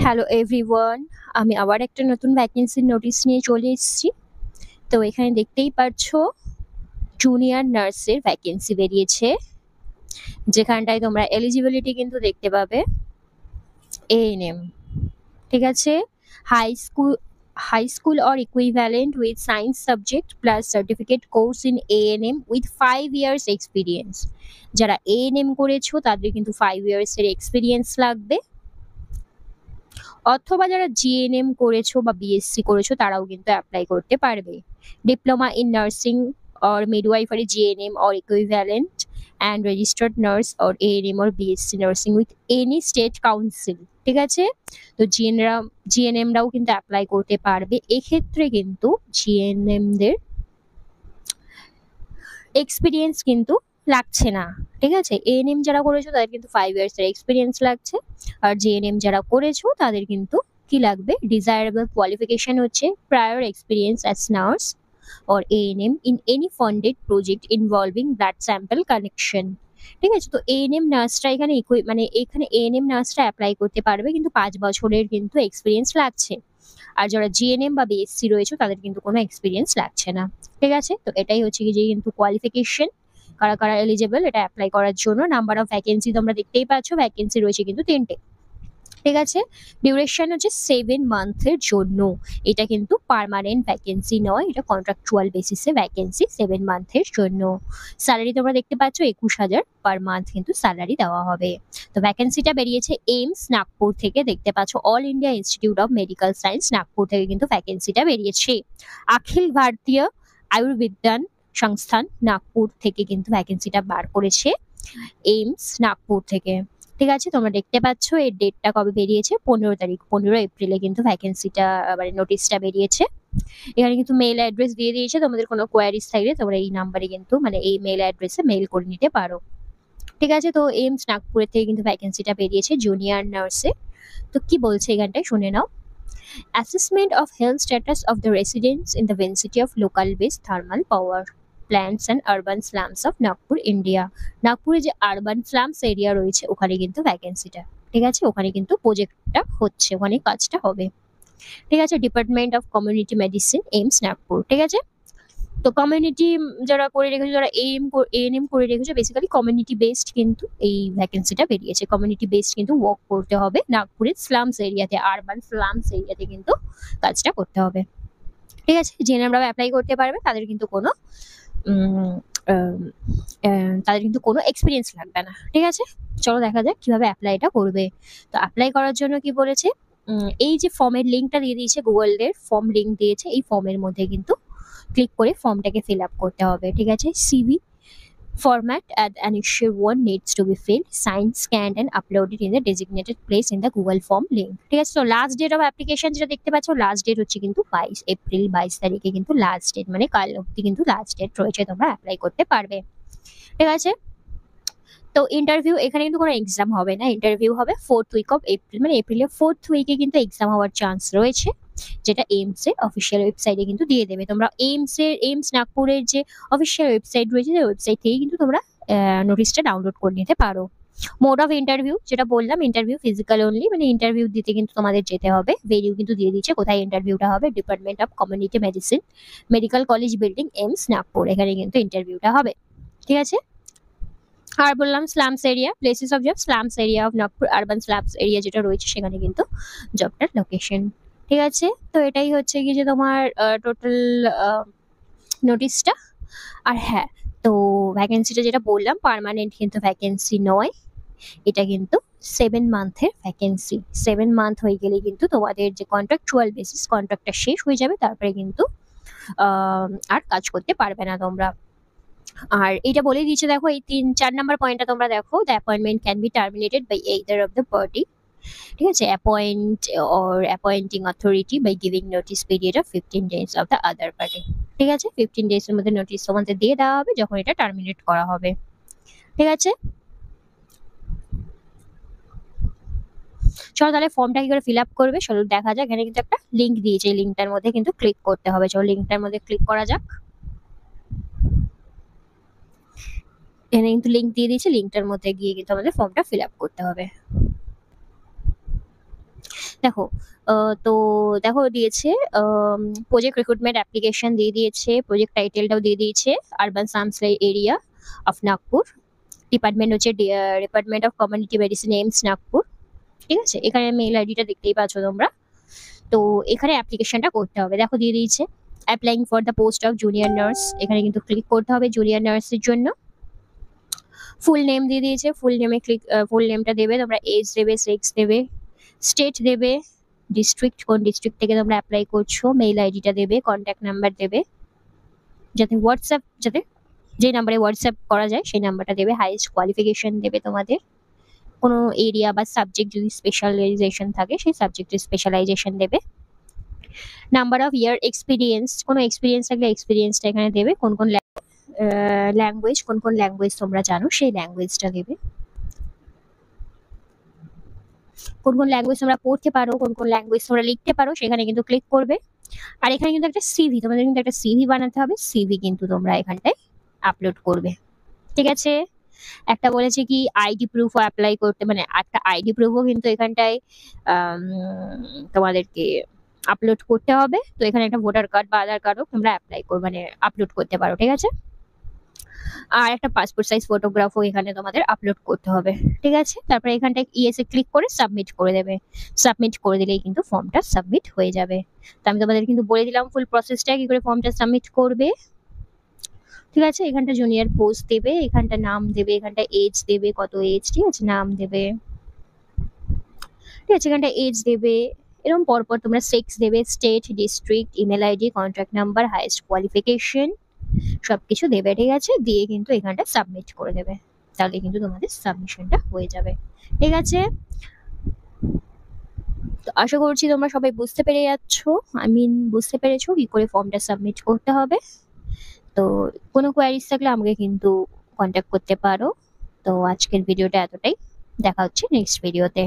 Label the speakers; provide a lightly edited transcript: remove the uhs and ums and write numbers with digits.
Speaker 1: Hello everyone, আমি আবার একটা নতুন ভ্যাকেন্সির নোটিশ নিয়ে চলে এসেছি। তো এখানে দেখতেই পাচ্ছো জুনিয়র নার্সের ভ্যাকেন্সি বেরিয়েছে, যেখানটায় তোমরা এলিজিবিলিটি কিন্তু দেখতে পাবে এএনএম। ঠিক আছে, high school high school or equivalent with science subject plus certificate course in ANM with 5 years experience. যারা এএনএম করেছো তাদের কিন্তু 5 ইয়ার্সের এক্সপিরিয়েন্স লাগবে, অথবা যারা জিএনএম করেছো বা বিএসসি করেছো তারাও কিন্তু অ্যাপ্লাই করতে পারবে। Diploma in nursing or midwifery GNM or equivalent and registered nurse or ANM or BSc nursing with any state council। ঠিক আছে, তো জিএনএমরাও কিন্তু অ্যাপ্লাই করতে পারবে। এক্ষেত্রে কিন্তু জিএনএম দের এক্সপিরিয়েন্স কিন্তু লাগছে না। ঠিক আছে, এএনএম যারা করেছো তাদের কিন্তু 5 ইয়ার্স এর এক্সপিরিয়েন্স লাগছে, আর জিএনএম যারা করেছো তাদের কিন্তু কি লাগবে, ডিজায়ারেবল কোয়ালিফিকেশন হচ্ছে prior experience as nurse or ANM in any funded project involving blood sample collection। ঠিক আছে, তো এএনএম নার্সরা এখানে মানে এখানে এএনএম নার্সরা অ্যাপ্লাই করতে পারবে, কিন্তু 5 বছরের কিন্তু এক্সপিরিয়েন্স লাগছে। আর যারা জিএনএম বা বিএসসি রয়েছে তাদের কিন্তু কোনো এক্সপিরিয়েন্স লাগছে না। ঠিক আছে, তো এটাই হচ্ছে কি যে কিন্তু কোয়ালিফিকেশন, কারা কারা এলিজেবল এটা অ্যাপ্লাই করার জন্য। নাম্বার অফ ভ্যাকেন্সি তোমরা দেখতেই পাচ্ছ, ভ্যাকেন্সি রয়েছে কিন্তু 3টে। ঠিক আছে, ডিউরেশন হচ্ছে 7 মান্থের জন্য। এটা কিন্তু পার্মানেন্ট ভ্যাকেন্সি নয়, এটা কন্ট্রাকচুয়াল বেসিসে ভ্যাকেন্সি 7 মান্থের জন্য। স্যালারি তোমরা দেখতে পাচ্ছ 21,000 পার মান্থ কিন্তু স্যালারি দেওয়া হবে। তো ভ্যাকেন্সিটা বেরিয়েছে এইমস নাগপুর থেকে, দেখতে পাচ্ছ all India institute of medical science Nagpur থেকে কিন্তু ভ্যাকেন্সিটা বেরিয়েছে। অখিল ভারতীয় আয়ুর্বিজ্ঞান সংস্থান নাগপুর থেকে কিন্তু ভ্যাকেন্সিটা বার করেছে এইমস নাগপুর থেকে। ঠিক আছে, তোমরা দেখতে পাচ্ছ এর ডেটটা কবে বেরিয়েছে, 15 তারিখ, 15 এপ্রিলে কিন্তু ভ্যাকেন্সিটা মানে নোটিশটা বেরিয়েছে। এখানে কিন্তু মেল অ্যাড্রেস দিয়ে দিয়েছে, তোমাদের কোনো কোয়ারিজ থাকলে তোমরা এই নাম্বারে কিন্তু মানে এই মেল অ্যাড্রেসে মেল করে নিতে পারো। ঠিক আছে, তো এইমস নাগপুরের থেকে কিন্তু ভ্যাকেন্সিটা বেরিয়েছে জুনিয়র নার্সে। তো কি বলছে এখানটায় শুনে নাও। Assessment of health status of the residents in the ভেন্সিটি of local base thermal power plants and urban slums of Nagpur India. নাগপুরে যে আরবান স্লামস এরিয়া রয়েছে ওখানে কিন্তু ভ্যাকেন্সিটা। ঠিক আছে, ওখানে কিন্তু প্রজেক্টটা হচ্ছে, ওখানে কাজটা হবে। ঠিক আছে, department of community medicine AIIMS Nagpur. ঠিক আছে, তো কমিউনিটি যারা করে রেখেছো, যারা এএনএম করে রেখেছো, বেসিক্যালি কমিউনিটি বেসড কিন্তু এই ভ্যাকেন্সিটা বেরিয়েছে। কমিউনিটি বেসড কিন্তু ওয়ার্ক করতে হবে নাগপুরের স্লামস এরিয়াতে, আরবান স্লামস এরিয়াতে কিন্তু কাজটা করতে হবে। ঠিক আছে, জেনারেলরাও অ্যাপ্লাই করতে পারবে, তাদের কিন্তু কোনো উম, আম, তাদের কিন্তু কোনো এক্সপিরিয়েন্স লাগবে না। ঠিক আছে, চলো দেখা যাক কিভাবে অ্যাপ্লাইটা করবে। তো অ্যাপ্লাই করার জন্য কি বলেছে, এই যে ফর্মের লিঙ্কটা দিয়ে দিয়েছে, গুগলের ফর্ম লিঙ্ক দিয়েছে, এই ফর্মের মধ্যে কিন্তু ক্লিক করে ফর্মটাকে ফিল আপ করতে হবে। ঠিক আছে, CV format and annexure 1 needs to be filled, signed, scanned and uploaded in the designated place in the Google Form link। ঠিক আছে, তো লাস্ট ডেট অফ অ্যাপ্লিকেশন যেটা দেখতে পাচ্ছ, লাস্ট ডেট হচ্ছে কিন্তু 22 এপ্রিল, 22 তারিখে কিন্তু লাস্ট ডেট, মানে কাল অব্দি কিন্তু লাস্ট ডেট রয়েছে, তোমরা অ্যাপ্লাই করতে পারবে। ঠিক আছে, তো ইন্টারভিউ এখানে কিন্তু কোনো এক্সাম হবে না, ইন্টারভিউ হবে 4th উইক অফ এপ্রিল, মানে এপ্রিলের 4th উইকে কিন্তু এক্সাম হওয়ার চান্স রয়েছে, যেটা এইমস এর অফিসিয়াল ওয়েবসাইটে কিন্তু দিয়ে দেবে। তোমরা এইমস নাগপুরের যে অফিসিয়াল ওয়েবসাইট রয়েছে, সেই ওয়েবসাইট থেকে কিন্তু তোমরা নোটিশটা ডাউনলোড করে নিতে পারো। মোড অফ ইন্টারভিউ যেটা বললাম, ইন্টারভিউ ফিজিক্যাল অনলি, মানে ইন্টারভিউ দিতে কিন্তু তোমাদের যেতে হবে। ভেন্যু কিন্তু দিয়ে দিচ্ছে, কোথায় ইন্টারভিউটা হবে, department of community medicine, medical college building, AIIMS Nagpur, এখানে কিন্তু ইন্টারভিউটা হবে। ঠিক আছে, আর বললাম slums area, places of job, slums area of Nagpur, urban slums area যেটা রয়েছে সেখানে কিন্তু জবটার লোকেশন। ঠিক আছে, তো এটাই হচ্ছে কি যে তোমার টোটাল নোটিশটা। আর হ্যাঁ, তো ভ্যাকেন্সিটা যেটা বললাম পার্মানেন্ট কিন্তু ভ্যাকেন্সি নয়, এটা কিন্তু 7 মান্থের ভ্যাকেন্সি। 7 মান্থ হয়ে গেলে কিন্তু তোমাদের যে কন্ট্রাকচুয়াল বেসিস, কন্ট্রাক্টটা শেষ হয়ে যাবে, তারপরে কিন্তু আর কাজ করতে পারবে না তোমরা। আর এটা বলে দিয়েছে, দেখো এই 4 নাম্বার পয়েন্টটা তোমরা দেখো, the appointment can be terminated by either of the party. ঠিক আছে, appointing authority by giving notice period of 15 days of the other party. ঠিক আছে, 15 days এর মধ্যে নোটিস তোমাদের দিয়ে দেওয়া হবে যখন এটা টার্মিনেট করা হবে। ঠিক আছে, চলো তাহলে ফর্মটা কি করে ফিল আপ করবে চলো দেখা যাক। এখানে কিন্তু একটা লিঙ্ক দিয়েছে, এই লিঙ্কটার মধ্যে কিন্তু ক্লিক করতে হবে। চলো লিঙ্কটার মধ্যে ক্লিক করা যাক। এখানে কিন্তু লিঙ্ক দিয়ে দিয়েছে, লিঙ্কটার মধ্যে গিয়ে কিন্তু আমাদের ফর্মটা ফিল আপ করতে হবে। দেখো তো দেখো দিয়েছে প্রজেক্ট রিক্রুটমেন্ট অ্যাপ্লিকেশন দিয়ে দিয়েছে, প্রজেক্ট টাইটেলটাও দিয়ে দিয়েছে, আরবান সামসলাই এরিয়া অফ নাগপুর, ডিপার্টমেন্ট হচ্ছে department of community medicine AIIMS Nagpur. ঠিক আছে, এখানে মেল আইডিটা দেখতেই পাচ্ছ তোমরা। তো এখানে অ্যাপ্লিকেশনটা করতে হবে, দেখো দিয়ে দিয়েছে applying for the post of junior nurse, এখানে কিন্তু ক্লিক করতে হবে জুনিয়র নার্সের জন্য। ফুল নেম দিয়ে দিয়েছে, ফুল নেমে ফুল নেমটা দেবে তোমরা, এজ দেবে, সেক্স দেবে, স্টেট দেবে, ডিস্ট্রিক্ট কোন ডিস্ট্রিক্ট থেকে তোমরা অ্যাপ্লাই করছো, মেইল আইডিটা দেবে, কন্ট্যাক্ট নাম্বার দেবে, যাতে যে নাম্বারে হোয়াটসঅ্যাপ করা যায় সেই নাম্বারটা দেবে, হাইয়েস্ট কোয়ালিফিকেশন দেবে তোমাদের, কোনো এরিয়া বা সাবজেক্ট যদি স্পেশালাইজেশন থাকে সেই সাবজেক্টের স্পেশালাইজেশন দেবে, নাম্বার অফ ইয়ার এক্সপিরিয়েন্স, কোনো এক্সপিরিয়েন্স থাকলে এক্সপিরিয়েন্সটা এখানে দেবে, কোন কোন ল্যাঙ্গুয়েজ, কোন কোন ল্যাঙ্গুয়েজ তোমরা জানো সেই ল্যাঙ্গুয়েজটা দেবে, কোন কোন ল্যাঙ্গুয়েজ তোমরা পড়তে পারো, কোন কোন ল্যাঙ্গুয়েজ তোমরা লিখতে পারো সেখানে কিন্তু ক্লিক করবে। আর এখানে কিন্তু একটা সিভি, তোমাদের কিন্তু একটা সিভি বানাতে হবে, সিভি কিন্তু তোমরা এখানটায় আপলোড করবে। ঠিক আছে, একটা বলেছে কি আইডি প্রুফও অ্যাপ্লাই করতে, মানে একটা আইডি প্রুফও কিন্তু এখানটায় তোমাদেরকে আপলোড করতে হবে। তো এখানে একটা ভোটার কার্ড বা আধার কার্ডও তোমরা অ্যাপ্লাই মানে আপলোড করতে পারো। ঠিক আছে, আর একটা পাসপোর্ট সাইজ ফটোগ্রাফও এখানে তোমাদের আপলোড করতে হবে। ঠিক আছে, তারপরে এখানটায় ইয়েসে ক্লিক করে সাবমিট করে দেবে, সাবমিট করে দিলেই কিন্তু ফর্মটা সাবমিট হয়ে যাবে। তো আমি তোমাদের কিন্তু বলে দিলাম ফুল প্রসেসটা কি করে ফর্মটা সাবমিট করবে। ঠিক আছে, এখানটা জুনিয়র পোস্ট দেবে, এখানটা নাম দেবে, এখানটা এজ দেবে, কত এজ, ঠিক আছে, নাম দেবে, ঠিক আছে, এখানটা এজ দেবে, এরকম পরপর তোমরা সেক্স দেবে, state, district, email ID, contact number, highest qualification সবকিছু দেবে। ঠিক আছে, দিয়ে কিন্তু এখানটা সাবমিট করে দেবে, তাহলে কিন্তু তোমাদের সাবমিশনটা হয়ে যাবে। ঠিক আছে, তো আশা করছি তোমরা সবাই বুঝতে পেরে যাচ্ছ, বুঝতে পেরেছো কি করে ফর্মটা সাবমিট করতে হবে। তো কোনো কোয়ারিজ থাকলে আমাকে কিন্তু কন্ট্যাক্ট করতে পারো। তো আজকের ভিডিওটা এতটাই, দেখা হচ্ছে নেক্সট ভিডিওতে।